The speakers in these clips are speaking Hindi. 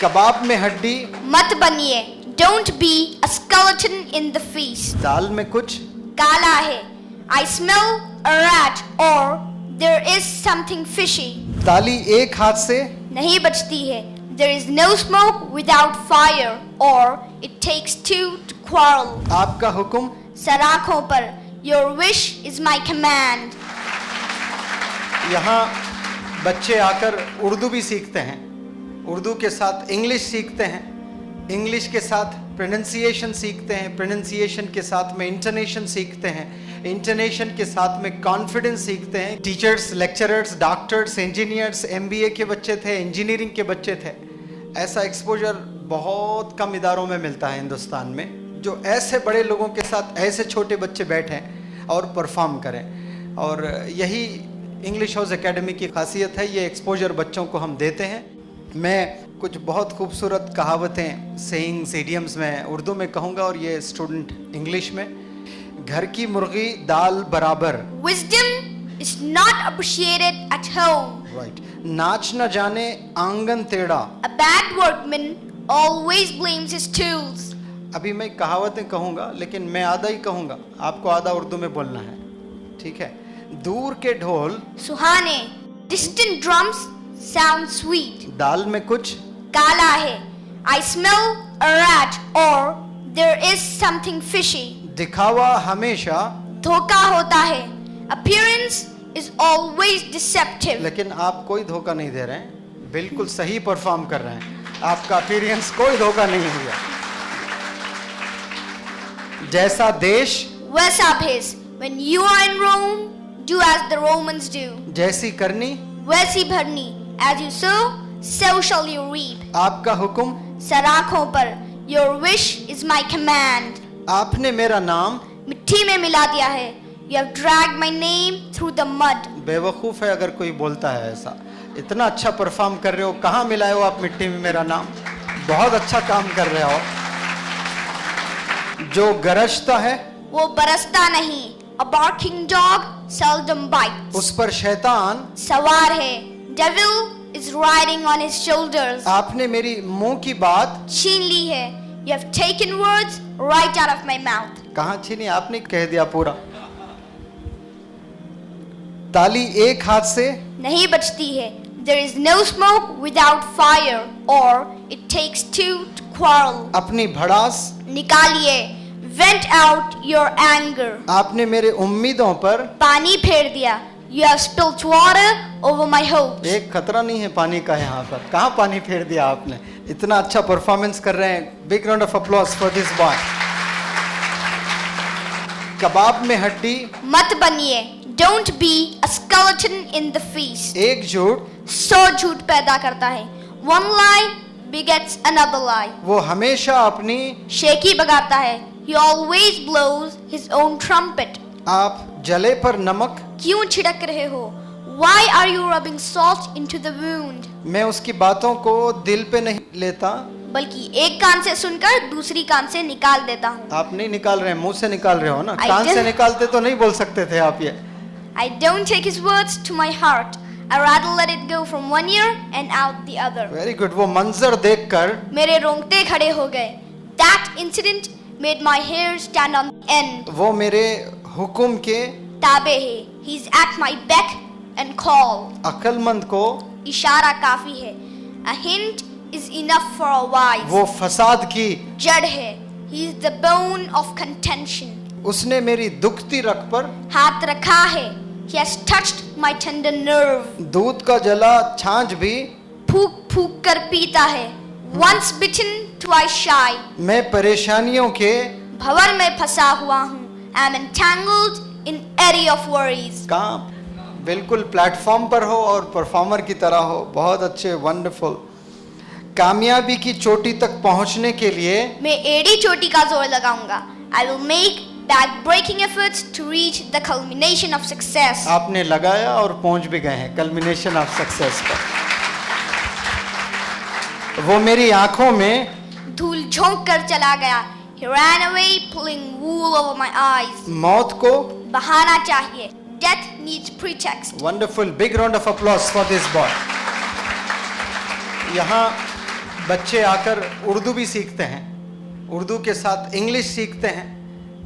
कबाब में हड्डी मत बनिए, don't be a skeleton in the feast. दाल में कुछ काला है, I smell a rat or there is something fishy. ताली एक हाथ से नहीं बचती है, there is no smoke without fire or it takes two to quarrel. आपका हुक्म सराखों पर your wish is my command. यहाँ बच्चे आकर उर्दू भी सीखते हैं, उर्दू के साथ इंग्लिश सीखते हैं, इंग्लिश के साथ प्रोनंसिएशन सीखते हैं, प्रोनंसिएशन के साथ में इंटोनेशन सीखते हैं, इंटोनेशन के साथ में कॉन्फिडेंस सीखते हैं। Teachers, lecturers, doctors, engineers, MBA के बच्चे थे, इंजीनियरिंग के बच्चे थे। ऐसा एक्सपोजर बहुत कम इदारों में मिलता है हिंदुस्तान में, जो ऐसे बड़े लोगों के साथ ऐसे छोटे बच्चे बैठें और परफॉर्म करें। और यही इंग्लिश हाउस एकेडमी की खासियत है, ये एक्सपोजर बच्चों को हम देते हैं। मैं कुछ बहुत खूबसूरत कहावतें, सेइंग्स, इडियम्स में उर्दू में कहूँगा और ये स्टूडेंट इंग्लिश में। घर की मुर्गी दाल बराबर, Wisdom is not appreciated at home. Right. नाच न जाने आंगन टेढ़ा, A bad workman always blames his tools. अभी मैं कहावतें कहूँगा लेकिन मैं आधा ही कहूँगा, आपको आधा उर्दू में बोलना है, ठीक है। दूर के ढोल सुहाने, distant drums sound sweet. दाल में कुछ काला है, I smell a rat or there is something fishy. दिखावा हमेशा, धोखा होता है, appearance is always deceptive. लेकिन आप कोई धोखा नहीं दे रहे हैं, बिल्कुल सही परफॉर्म कर रहे हैं, आपका अपीयरेंस कोई धोखा नहीं हुआ। जैसा देश वैसा भेष, when you are in Rome, do as the Romans do. जैसी करनी, वैसी भरनी, as you sow, so shall you reap. आपका हुक्म, सराखों पर your wish is my command. आपने मेरा नाम मिट्टी में मिला दिया है, you have dragged my name through the mud. बेवकूफ़ है अगर कोई बोलता है ऐसा। इतना अच्छा परफॉर्म कर रहे हो, कहाँ मिलाए हो आप मिट्टी में मेरा नाम? बहुत अच्छा काम कर रहे हो। जो गरजता है वो बरसता नहीं, a barking dog seldom bites. उस पर शैतान सवार है, devil is riding on his shoulders. आपने मेरी मुंह की बात छीन ली है, you have taken words right out of my mouth. कहाँ छीनी? आपने कह दिया पूरा। ताली एक हाथ से नहीं बचती है, there is no smoke without fire or it takes two to quarrel. अपनी भड़ास निकालिए, vent out your anger. आपने मेरे उम्मीदों पर पानी फेर दिया, you have spilt water over my hopes. एक खतरा नहीं है पानी का यहाँ पर, कहाँ पानी फेर दिया आपने? इतना अच्छा परफॉर्मेंस कर रहे हैं, big round of applause for this boy. कबाब में हड्डी मत बनिए, don't be a skeleton in the feast. एक झूठ 100 झूठ पैदा करता है, one lie begets another lie. वो हमेशा अपनी शेकी बगाता है, he always blows his own trumpet. आप जले पर नमक, क्यों छिड़क रहे हो? Why are you rubbing salt into the wound? मैं उसकी बातों को दिल पे नहीं लेता। बल्कि एक कान से सुनकर दूसरी कान से निकाल देता हूँ। आप नहीं निकाल रहे हैं, मुंह से निकाल रहे हो ना। I कान से didn't- निकालते तो नहीं बोल सकते थे आप ये। I don't take his words to my heart. I rather let it go from one ear and out the other. Very good. वो मंजर देखकर मेरे रोंगटे खड़े हो गए। That incident made my hair stand on end. वो मेरे हुक्म के ताबे है, he's at my beck and call. अक्लमंद को इशारा काफी है, a hint is enough for a wise. वो फसाद की जड़ है, he is the bone of contention. उसने मेरी दुखती रख पर हाथ रखा है, he has touched my tender nerve. दूध का जला छाछ भी फूक फूक कर पीता है, once bitten twice shy. मैं परेशानियों के भंवर में फंसा हुआ हूँ, I am entangled in eddy of worries. काम बिल्कुल प्लेटफॉर्म पर हो और परफॉर्मर की तरह हो। बहुत अच्छे, वंडरफुल। कामयाबी की चोटी तक पहुंचने के लिए मैं एड़ी चोटी का जोर लगाऊंगा। I will make back-breaking efforts to reach the culmination of success. आपने लगाया और पहुंच भी गए हैं कल्मिनेशन ऑफ सक्सेस पर। वो मेरी आंखों में धूल झोंक कर चला गया, he ran away pulling wool over my eyes. मौत को बहाना चाहिए, death needs pretext. Wonderful, big round of applause for this boy. यहाँ बच्चे आकर उर्दू भी सीखते हैं, उर्दू के साथ इंग्लिश सीखते हैं,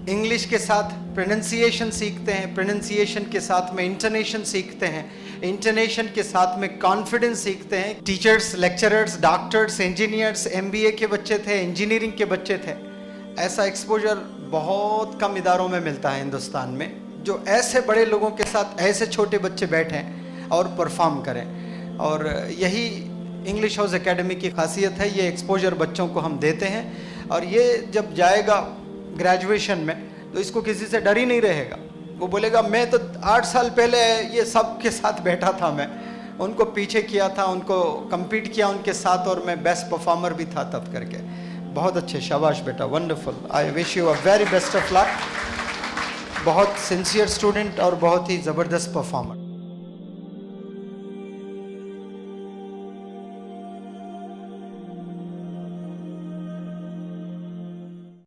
इंग्लिश के साथ प्रोनंसिएशन सीखते हैं, प्रोनंसिएशन के साथ में इंटोनेशन सीखते हैं, इंटोनेशन के साथ में कॉन्फिडेंस सीखते हैं। Teachers, lecturers, doctors, engineers, MBA के बच्चे थे, इंजीनियरिंग के बच्चे थे। ऐसा एक्सपोजर बहुत कम इदारों में मिलता है हिंदुस्तान में, जो ऐसे बड़े लोगों के साथ ऐसे छोटे बच्चे बैठें और परफॉर्म करें। और यही इंग्लिश हाउस एकेडमी की खासियत है, ये एक्सपोजर बच्चों को हम देते हैं। और ये जब जाएगा ग्रेजुएशन में तो इसको किसी से डर ही नहीं रहेगा। वो बोलेगा मैं तो 8 साल पहले ये सब के साथ बैठा था, मैं उनको पीछे किया था, उनको compete किया उनके साथ, और मैं बेस्ट परफॉर्मर भी था तब करके। बहुत अच्छे, शाबाश बेटा, wonderful. I wish you a very best of luck. बहुत सिंसियर स्टूडेंट और बहुत ही ज़बरदस्त परफॉर्मर।